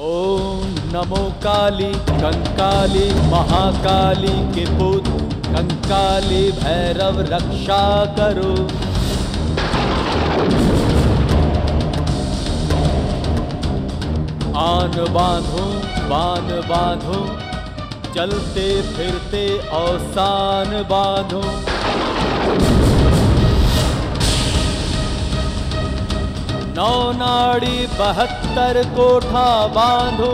ओम नमो काली कंकाली महाकाली के पुत्र कंकाली भैरव रक्षा करो। आन बांधो बान बांधो, चलते फिरते औसान बांधो। नौ नाड़ी 72 कोठा बांधो।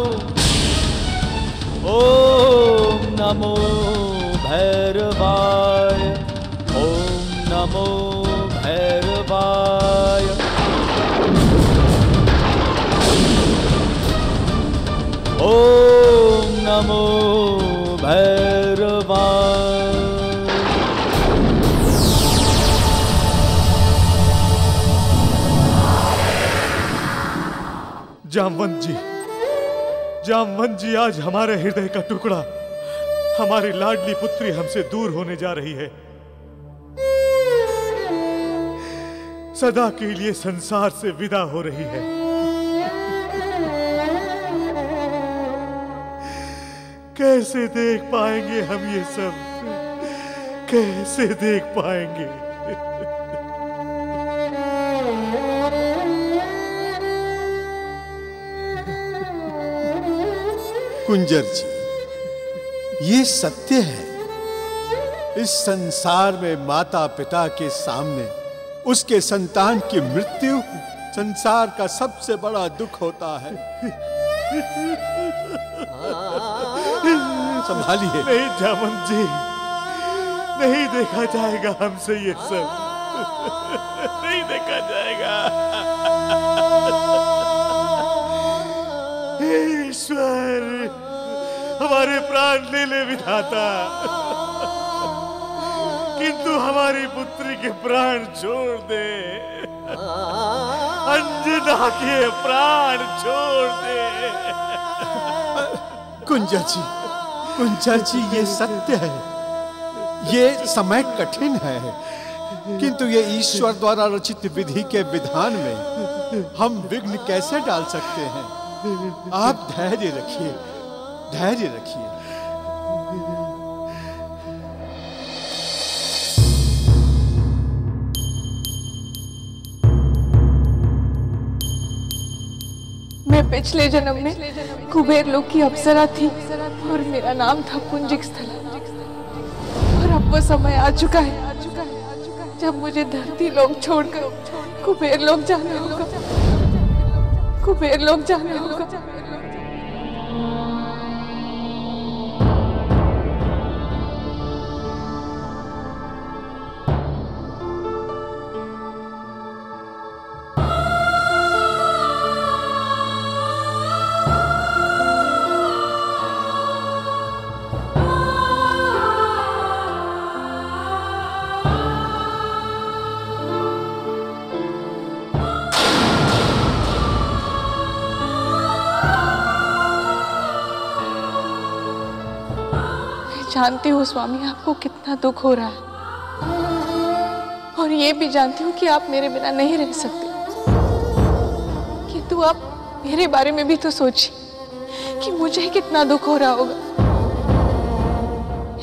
ओम नमो भैरवाय, ओम नमो भैरवाय। ओम नमो भैरवाय। जामवंत जी, आज हमारे हृदय का टुकड़ा, हमारी लाडली पुत्री हमसे दूर होने जा रही है। सदा के लिए संसार से विदा हो रही है। कैसे देख पाएंगे हम ये सब, कैसे देख पाएंगे? कुंजर जी, ये सत्य है। इस संसार में माता पिता के सामने उसके संतान की मृत्यु संसार का सबसे बड़ा दुख होता है। संभालिए। नहीं जामवंत जी, नहीं देखा जाएगा हमसे ये सब, नहीं देखा जाएगा। ईश्वर, हमारे प्राण ले ले विधाता, किंतु हमारी पुत्री के प्राण छोड़ दे। अंजना के प्राण छोड़ दे। कुंजर जी, ये सत्य है। ये समय कठिन है, किंतु ये ईश्वर द्वारा रचित विधि के विधान में हम विघ्न कैसे डाल सकते हैं? आप धैर्य रखिए, धैर्य रखिए। मैं पिछले जन्म में कुबेर लोक की अप्सरा थी और मेरा नाम था पुंजिक स्थला। और अब वो समय आ चुका है जब मुझे धरती लोक छोड़कर कुबेर लोक जाना होगा, कुबेर लोक जाना होगा। जानती हूँ स्वामी, आपको कितना दुख हो रहा है, और ये भी जानती हूँ कि आप मेरे बिना नहीं रह सकते। किंतु आप मेरे बारे में भी तो सोचिए कि मुझे कितना दुख हो रहा होगा।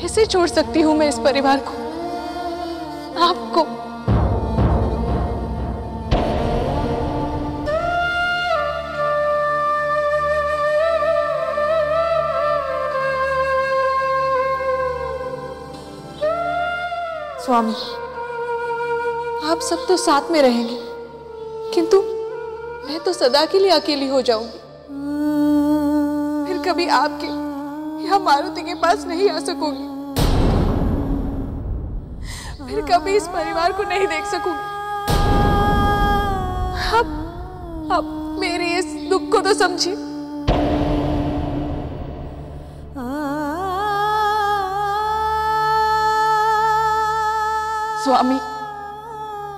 ऐसे छोड़ सकती हूँ मैं इस परिवार को, आपको? स्वामी, आप सब तो साथ में रहेंगे, किंतु मैं तो सदा के लिए अकेली हो जाऊंगी। फिर कभी आपके या मारुति के पास नहीं आ सकूंगी, फिर कभी इस परिवार को नहीं देख सकूंगी। आप मेरे इस दुख को तो समझिए। स्वामी,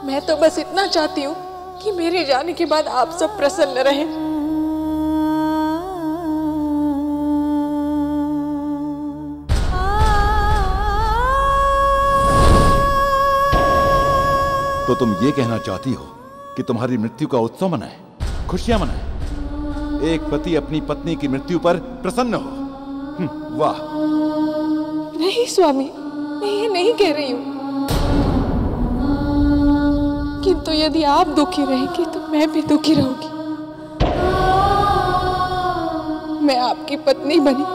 मैं तो बस इतना चाहती हूँ कि मेरे जाने के बाद आप सब प्रसन्न रहें। तो तुम ये कहना चाहती हो कि तुम्हारी मृत्यु का उत्सव मनाए, खुशियां मनाए? एक पति अपनी पत्नी की मृत्यु पर प्रसन्न हो। वाह। नहीं स्वामी, मैं ये नहीं कह रही हूँ, किंतु यदि आप दुखी रहेंगे तो मैं भी दुखी रहूंगी। मैं आपकी पत्नी बनी,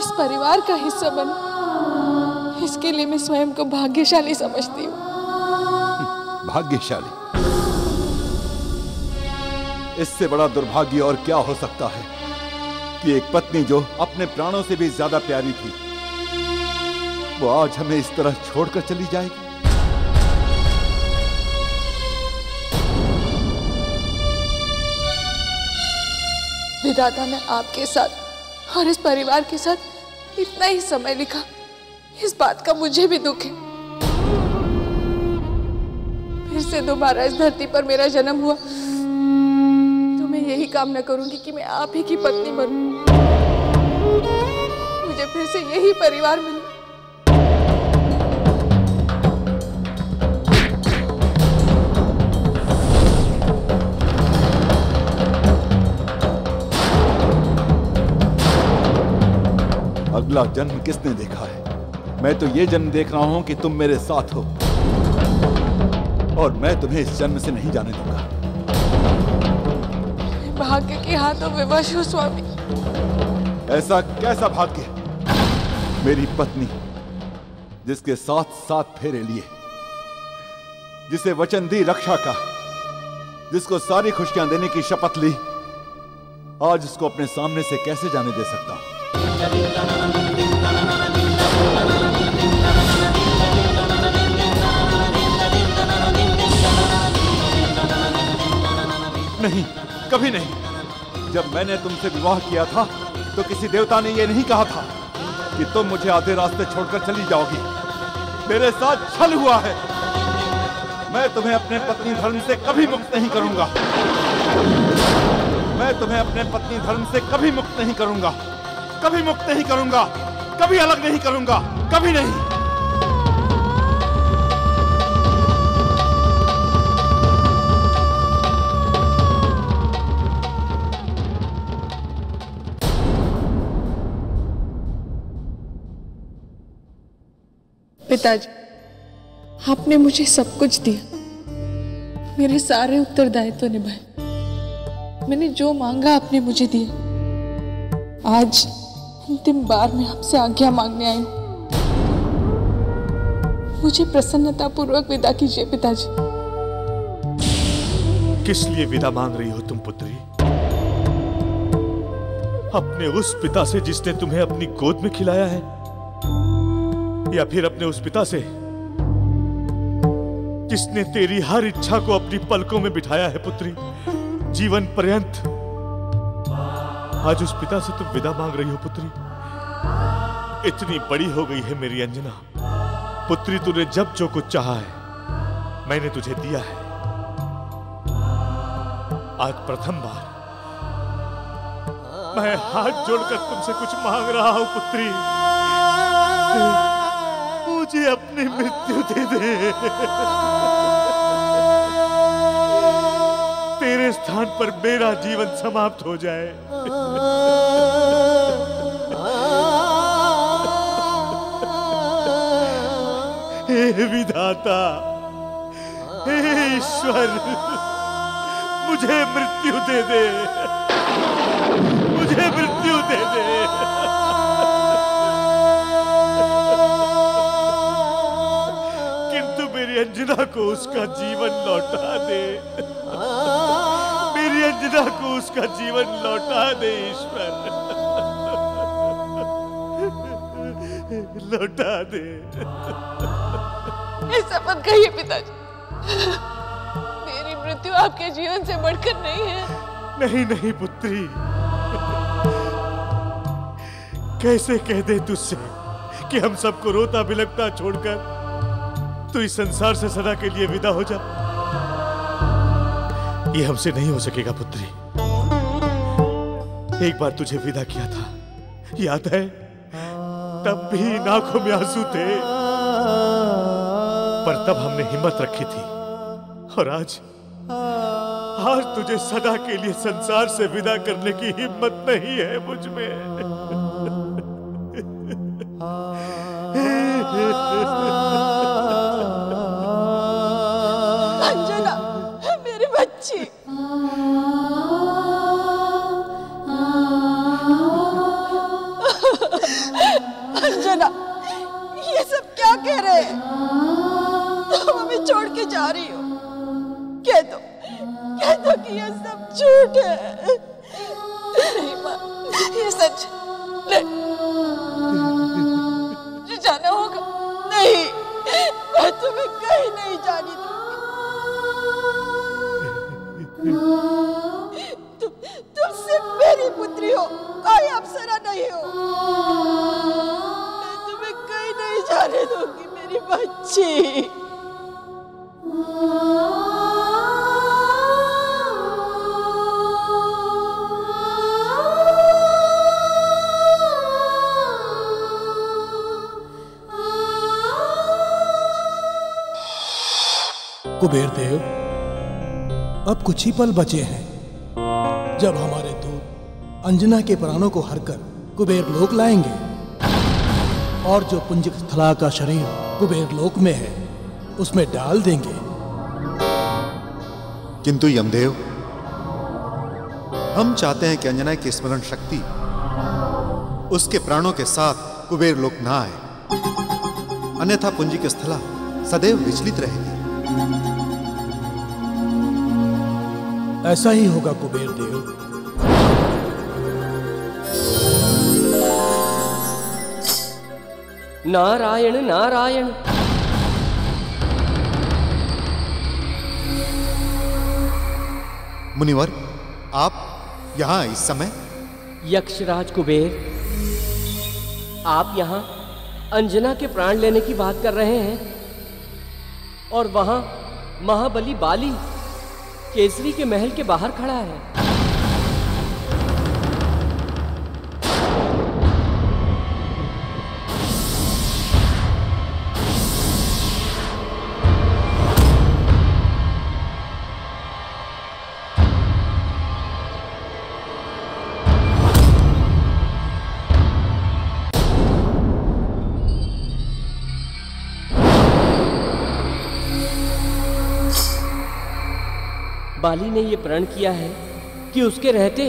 इस परिवार का हिस्सा बनी, इसके लिए मैं स्वयं को भाग्यशाली समझती हूँ। भाग्यशाली? इससे बड़ा दुर्भाग्य और क्या हो सकता है कि एक पत्नी जो अपने प्राणों से भी ज्यादा प्यारी थी, वो आज हमें इस तरह छोड़कर चली जाएगी। विधाता ने आपके साथ और इस परिवार के साथ इतना ही समय लिखा, इस बात का मुझे भी दुख है। फिर से दोबारा इस धरती पर मेरा जन्म हुआ तो मैं यही कामना करूंगी कि मैं आप ही की पत्नी बनूं, मुझे फिर से यही परिवार मिले। अगला जन्म किसने देखा है? मैं तो ये जन्म देख रहा हूं कि तुम मेरे साथ हो, और मैं तुम्हें इस जन्म से नहीं जाने दूंगा। भाग्य के हाथों विवश हूं स्वामी। ऐसा कैसा भाग्य? मेरी पत्नी, जिसके साथ 7 फेरे लिए, जिसे वचन दी रक्षा का, जिसको सारी खुशियां देने की शपथ ली, आज उसको अपने सामने से कैसे जाने दे सकता हूं? नहीं, कभी नहीं। जब मैंने तुमसे विवाह किया था तो किसी देवता ने यह नहीं कहा था कि तुम मुझे आधे रास्ते छोड़कर चली जाओगी। मेरे साथ छल हुआ है। मैं तुम्हें अपने पत्नी धर्म से कभी मुक्त नहीं करूंगा। मैं तुम्हें अपने पत्नी धर्म से कभी मुक्त नहीं करूंगा, कभी मुक्त नहीं करूंगा, कभी अलग नहीं करूंगा, कभी नहीं। पिताजी, आपने मुझे सब कुछ दिया, मेरे सारे उत्तरदायित्व निभाए, मैंने जो मांगा आपने मुझे दिया। आज अंतिम बार मैं आपसे आज्ञा मांगने आई हूं, मुझे प्रसन्नता पूर्वक विदा कीजिए पिताजी। किस लिए विदा मांग रही हो तुम पुत्री? अपने उस पिता से जिसने तुम्हें अपनी गोद में खिलाया है, या फिर अपने उस पिता से जिसने तेरी हर इच्छा को अपनी पलकों में बिठाया है पुत्री, जीवन पर्यंत? आज उस पिता से तुम विदा मांग रही हो पुत्री। इतनी बड़ी हो गई है मेरी अंजना पुत्री, तूने जब जो कुछ चाहा है मैंने तुझे दिया है। आज प्रथम बार मैं हाथ जोड़कर तुमसे कुछ मांग रहा हूं पुत्री, मुझे अपनी मृत्यु दे दे। तेरे स्थान पर मेरा जीवन समाप्त हो जाए। हे विधाता, हे ईश्वर, मुझे मृत्यु दे दे, मुझे मृत्यु दे दे। किंतु मेरी अंजना को उसका जीवन लौटा दे, मेरी अंजना को उसका जीवन लौटा दे ईश्वर, लौटा दे। ऐसा मत कहिए पिताजी, मेरी मृत्यु आपके जीवन से बढ़कर नहीं है। नहीं नहीं पुत्री, कैसे कह दे तुझसे कि हम सबको रोता बिलखता छोड़कर तू इस संसार से सदा के लिए विदा हो जा। ये हमसे नहीं हो सकेगा पुत्री। एक बार तुझे विदा किया था, याद है? तब भी आंखों में आंसू थे, पर तब हमने हिम्मत रखी थी। और आज तुझे सदा के लिए संसार से विदा करने की हिम्मत नहीं है मुझ में। अंजना, मेरी बच्ची। अंजना, ये सब क्या कह रहे हैं? तुम हमें छोड़ के जा रही हो? कह दो कि ये सब झूठ है। नहीं माँ, ये सच नहीं। मुझे जाना होगा। नहीं, मैं तुम्हें कहीं नहीं जाने दूंगी। तुम सिर्फ मेरी पुत्री हो, कोई अप्सरा नहीं हो। मैं तुम्हें कहीं नहीं जाने दूंगी मेरी बच्ची। कुबेर देव, अब कुछ ही पल बचे हैं जब हमारे दूत अंजना के प्राणों को हरकर कुबेर लोक लाएंगे और जो पुंजिक स्थला का शरीर कुबेर लोक में है उसमें डाल देंगे। किंतु यमदेव, हम चाहते हैं कि अंजना की स्मरण शक्ति उसके प्राणों के साथ कुबेर लोक ना आए, अन्यथा पुंजिक स्थला सदैव विचलित रहेगी। ऐसा ही होगा कुबेर देव। नारायण नारायण। मुनिवर, आप यहां इस समय? यक्षराज कुबेर, आप यहाँ अंजना के प्राण लेने की बात कर रहे हैं और वहां महाबली बाली केसरी के महल के बाहर खड़ा है। बाली ने यह प्रण किया है कि उसके रहते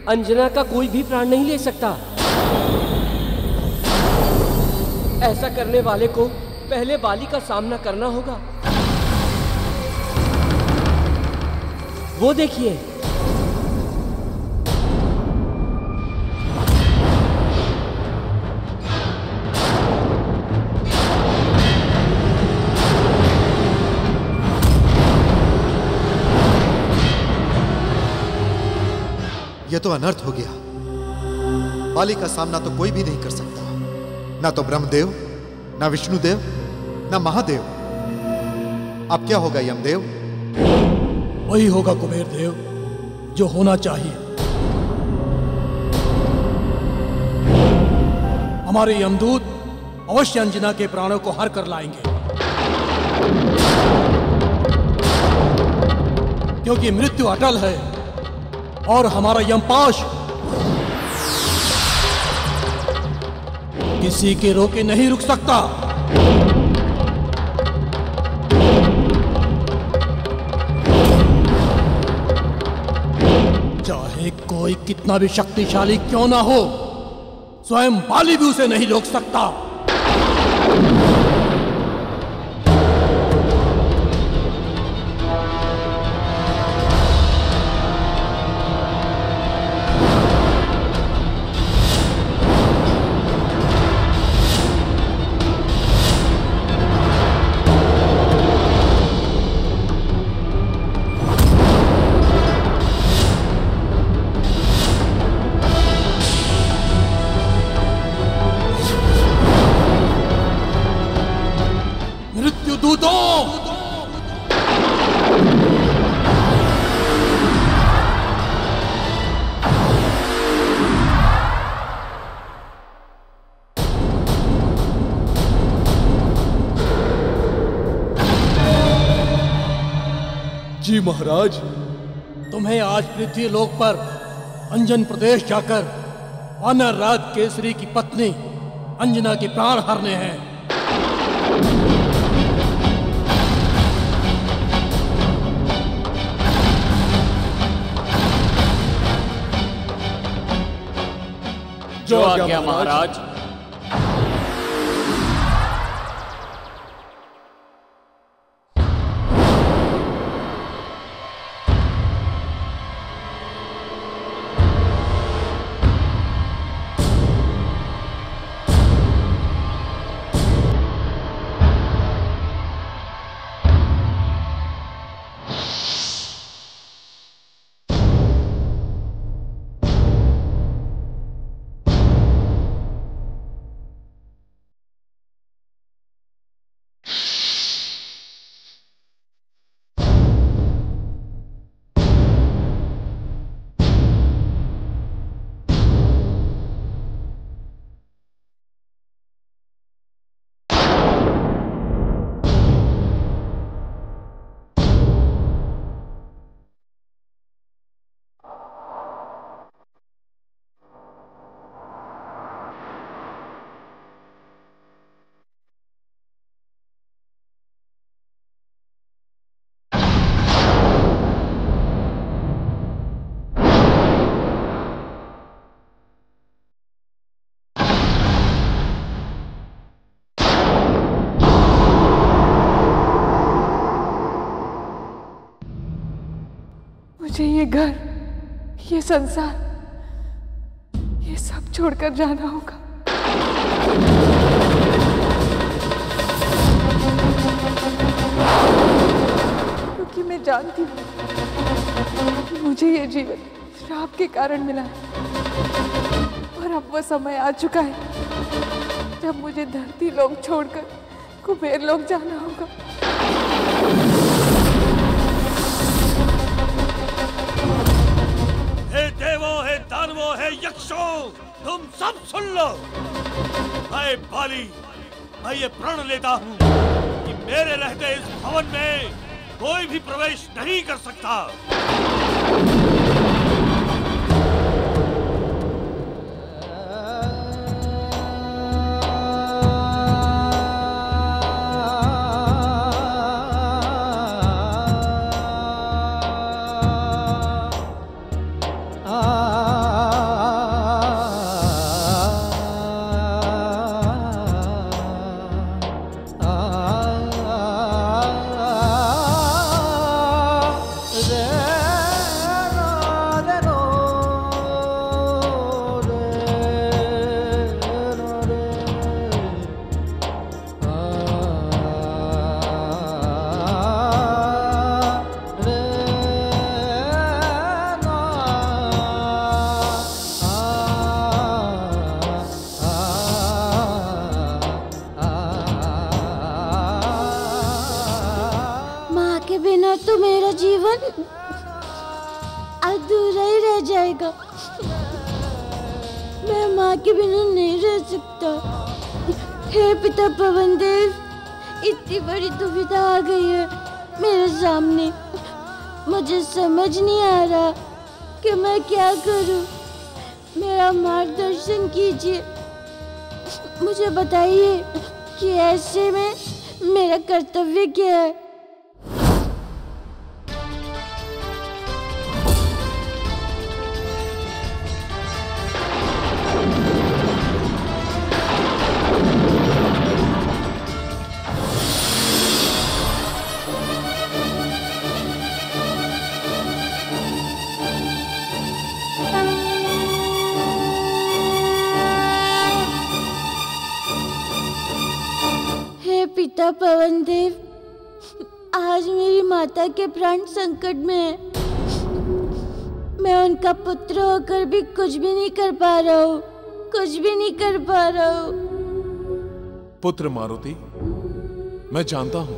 अंजना का कोई भी प्राण नहीं ले सकता। ऐसा करने वाले को पहले बाली का सामना करना होगा। वो देखिए, यह तो अनर्थ हो गया। बाली का सामना तो कोई भी नहीं कर सकता, ना तो ब्रह्मदेव, ना विष्णुदेव, ना महादेव। अब क्या होगा यमदेव? वही होगा कुबेर देव जो होना चाहिए। हमारे यमदूत अवश्य अंजना के प्राणों को हर कर लाएंगे, क्योंकि मृत्यु अटल है और हमारा यमपाश किसी के रोके नहीं रुक सकता। चाहे कोई कितना भी शक्तिशाली क्यों ना हो, स्वयं बाली भी उसे नहीं रोक सकता। जी महाराज, तुम्हें आज पृथ्वी लोक पर अंजन प्रदेश जाकर वानर राज केसरी की पत्नी अंजना के प्राण हरने हैं। जो आज्ञा महाराज। मुझे ये घर, ये संसार, ये सब छोड़कर जाना होगा। क्योंकि मैं जानती हूँ कि मुझे ये जीवन श्राप के कारण मिला है और अब वो समय आ चुका है जब मुझे धरती लोक छोड़कर कुबेर लोक जाना होगा। हे देवों, हे दानवों, हे यक्षों, तुम सब सुन लो। मैं बाली, मैं ये प्रण लेता हूँ कि मेरे रहते इस भवन में कोई भी प्रवेश नहीं कर सकता। अधूरा ही रह जाएगा। मैं माँ के बिना नहीं रह सकता। हे पिता पवन देव, इतनी बड़ी दुविधा आ गई है मेरे सामने। मुझे समझ नहीं आ रहा कि मैं क्या करूं। मेरा मार्गदर्शन कीजिए। मुझे बताइए कि ऐसे में मेरा कर्तव्य क्या है। पिता पवन देव, आज मेरी माता के प्राण संकट में है। मैं उनका पुत्र होकर भी कुछ भी नहीं कर पा रहा हूँ। कुछ भी नहीं कर पा रहा हूँ। पुत्र मारुति, मैं जानता हूँ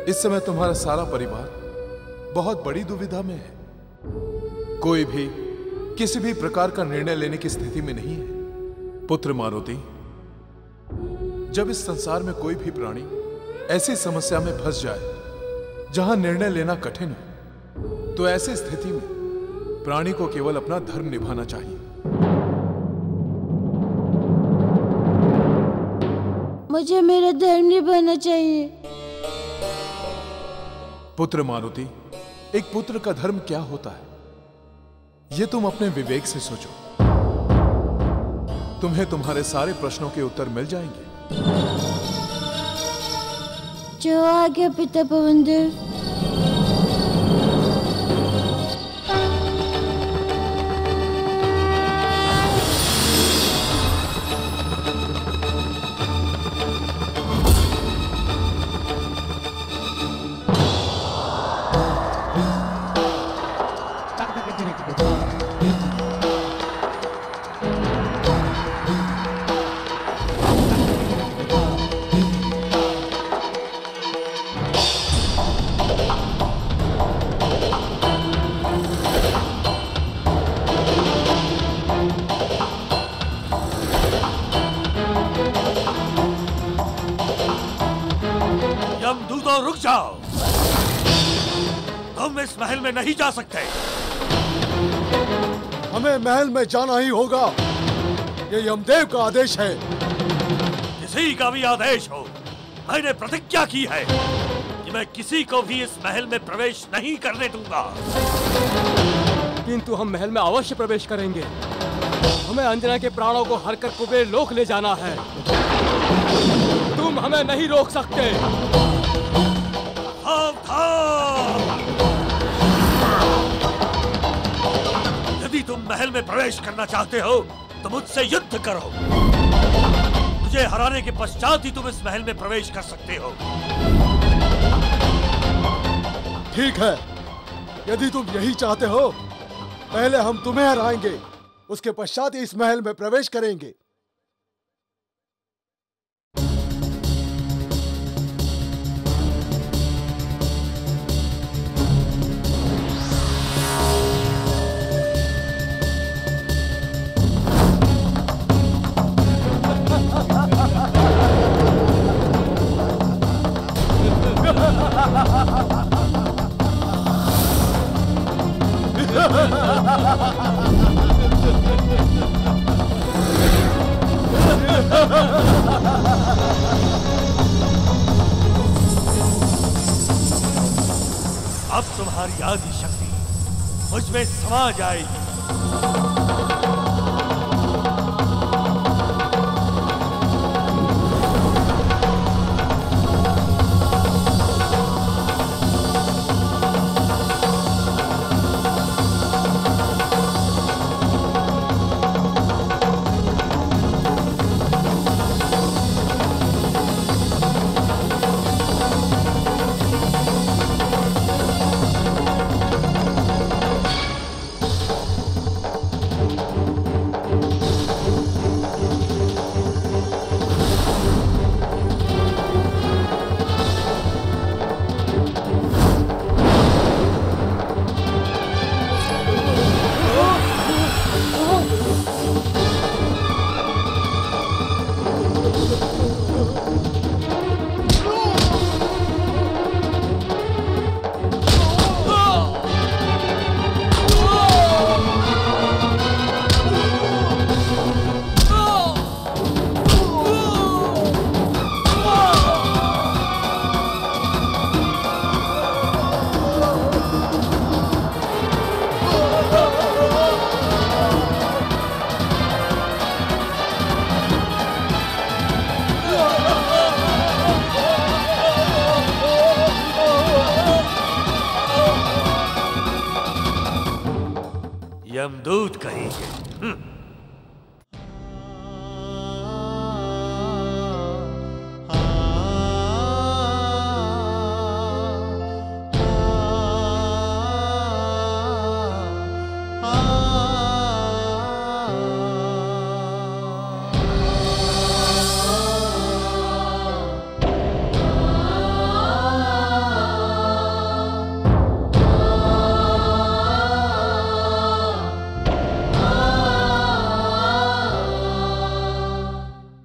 इस समय तुम्हारा सारा परिवार बहुत बड़ी दुविधा में है। कोई भी किसी भी प्रकार का निर्णय लेने की स्थिति में नहीं है। पुत्र मारुति, जब इस संसार में कोई भी प्राणी ऐसी समस्या में फंस जाए जहां निर्णय लेना कठिन हो, तो ऐसी स्थिति में प्राणी को केवल अपना धर्म निभाना चाहिए। मुझे मेरा धर्म निभाना चाहिए। पुत्र मारुति, एक पुत्र का धर्म क्या होता है, ये तुम अपने विवेक से सोचो। तुम्हें तुम्हारे सारे प्रश्नों के उत्तर मिल जाएंगे। जो आज्ञा पिता पवनदेव। यमदूतों रुक जाओ, तुम इस महल में नहीं जा सकते। हमें महल में जाना ही होगा, ये यमदेव का आदेश है। किसी का भी आदेश हो, मैंने प्रतिज्ञा की है कि मैं किसी को भी इस महल में प्रवेश नहीं करने दूंगा। किंतु हम महल में अवश्य प्रवेश करेंगे। हमें अंजना के प्राणों को हरकर कुबेर लोक ले जाना है। तुम हमें नहीं रोक सकते। यदि तुम महल में प्रवेश करना चाहते हो तो मुझसे युद्ध करो। मुझे हराने के पश्चात ही तुम इस महल में प्रवेश कर सकते हो। ठीक है, यदि तुम यही चाहते हो, पहले हम तुम्हें हराएंगे, उसके पश्चात ही इस महल में प्रवेश करेंगे। अब तुम्हारी आदि शक्ति मुझ में समा जाएगी। यमदूत कहेंगे।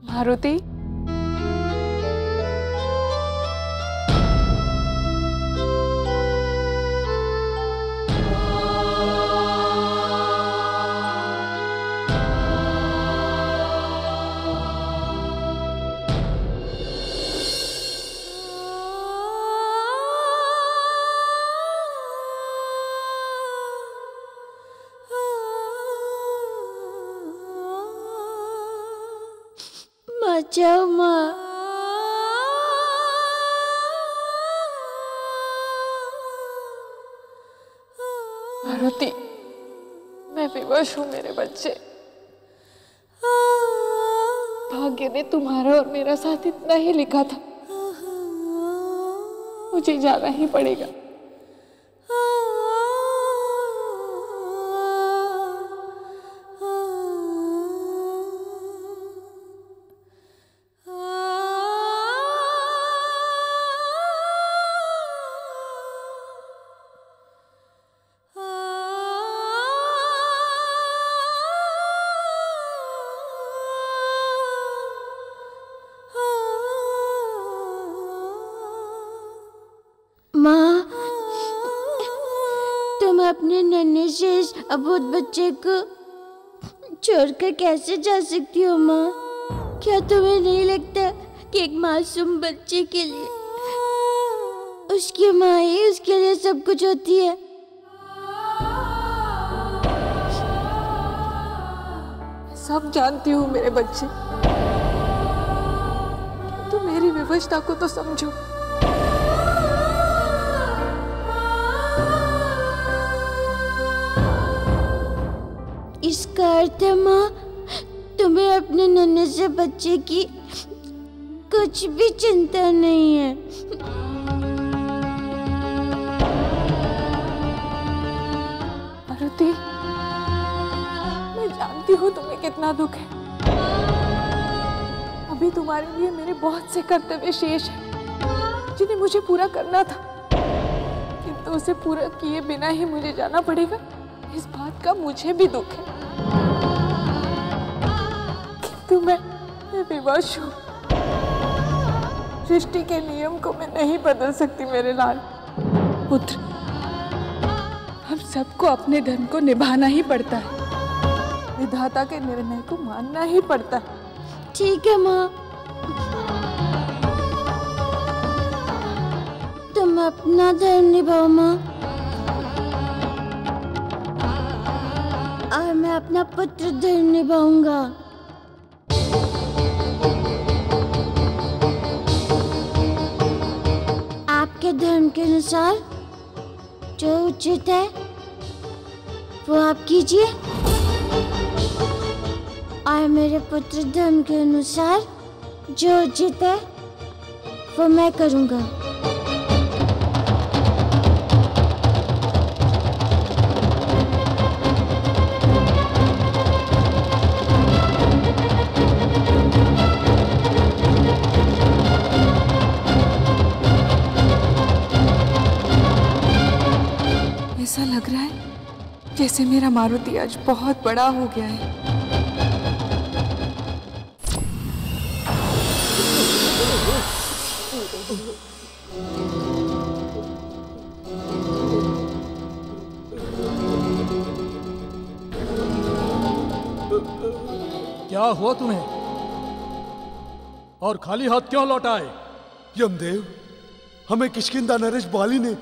मारुति, बचाओ माँ। मारुति, मैं विवश हूँ मेरे बच्चे। भाग्य ने तुम्हारा और मेरा साथ इतना ही लिखा था, मुझे जाना ही पड़ेगा। माँ, तुम अपने नन्हे शेष अबोध बच्चे को छोड़कर कैसे जा सकती हो माँ? क्या तुम्हें नहीं लगता कि एक मासूम बच्चे के लिए उसकी माँ ही उसके लिए सब कुछ होती है? सब जानती हूँ मेरे बच्चे, तुम मेरी विवशता को तो समझो। इसका अर्थ है माँ, तुम्हें अपने नन्हे से बच्चे की कुछ भी चिंता नहीं है। मारुति, मैं जानती हूँ तुम्हें कितना दुख है। अभी तुम्हारे लिए मेरे बहुत से कर्तव्य शेष हैं, जिन्हें मुझे पूरा करना था, किंतु उसे पूरा किए बिना ही मुझे जाना पड़ेगा। इस बात का मुझे भी दुख है, किंतु मैं विवश हूँ। सृष्टि के नियम को मैं नहीं बदल सकती मेरे लाल पुत्र। हम सबको अपने धर्म को निभाना ही पड़ता है, विधाता के निर्णय को मानना ही पड़ता है। ठीक है माँ, तुम अपना धर्म निभाओ माँ, और मैं अपना पुत्र धर्म निभाऊंगा। आपके धर्म के अनुसार जो उचित है वो आप कीजिए, और मेरे पुत्र धर्म के अनुसार जो उचित है वो मैं करूंगा। ऐसा लग रहा है जैसे मेरा मारुति आज बहुत बड़ा हो गया है। क्या हुआ तुम्हें? और खाली हाथ क्यों लौट आए? यमदेव, हमें किष्किंधा नरेश बाली ने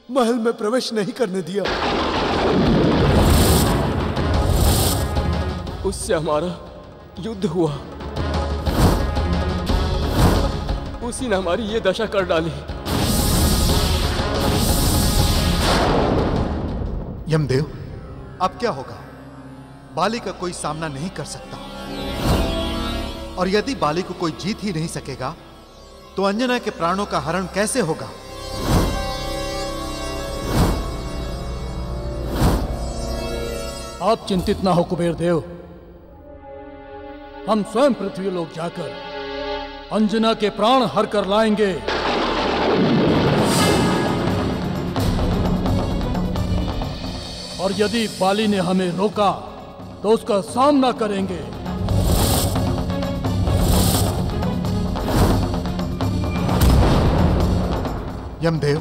महल में प्रवेश नहीं करने दिया। उससे हमारा युद्ध हुआ, उसी ने हमारी ये दशा कर डाली। यमदेव, अब क्या होगा? बाली का कोई सामना नहीं कर सकता, और यदि बाली को कोई जीत ही नहीं सकेगा तो अंजना के प्राणों का हरण कैसे होगा? आप चिंतित ना हो कुबेर देव, हम स्वयं पृथ्वी लोक जाकर अंजना के प्राण हर कर लाएंगे। और यदि बाली ने हमें रोका तो उसका सामना करेंगे। यमदेव,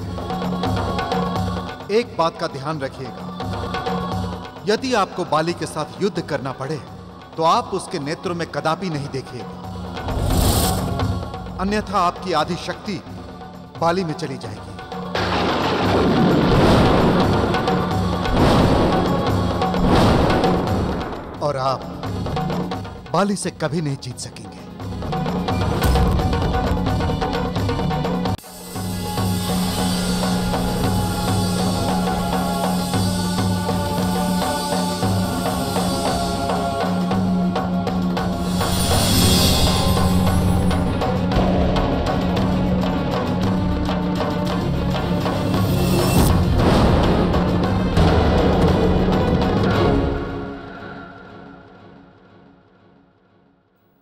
एक बात का ध्यान रखिएगा, यदि आपको बाली के साथ युद्ध करना पड़े तो आप उसके नेत्रों में कदापि नहीं देखिएगा, अन्यथा आपकी आधी शक्ति बाली में चली जाएगी। और आप बाली से कभी नहीं जीत सकेंगे।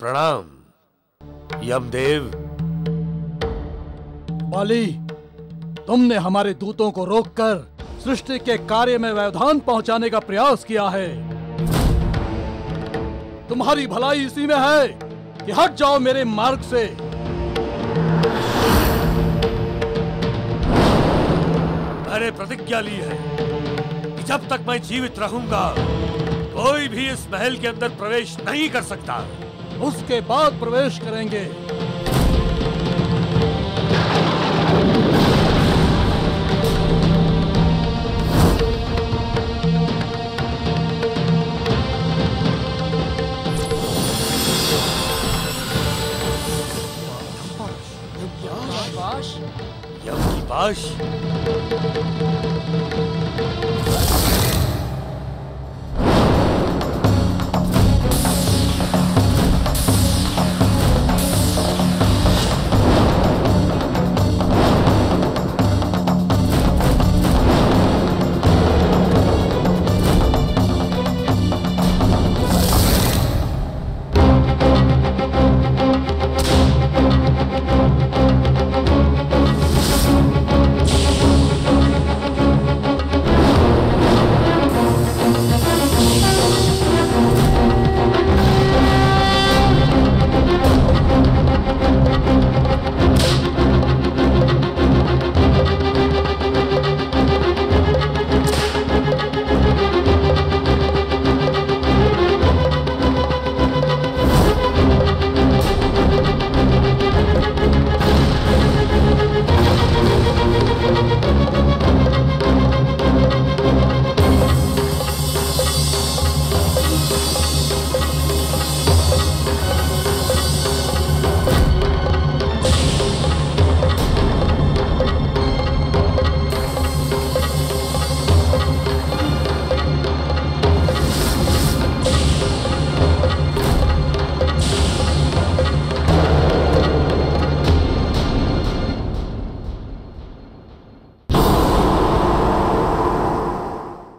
प्रणाम यमदेव। बाली, तुमने हमारे दूतों को रोककर सृष्टि के कार्य में व्यवधान पहुंचाने का प्रयास किया है। तुम्हारी भलाई इसी में है कि हट जाओ मेरे मार्ग से। मैंने प्रतिज्ञा ली है कि जब तक मैं जीवित रहूंगा कोई भी इस महल के अंदर प्रवेश नहीं कर सकता। उसके बाद प्रवेश करेंगे। यम की पाश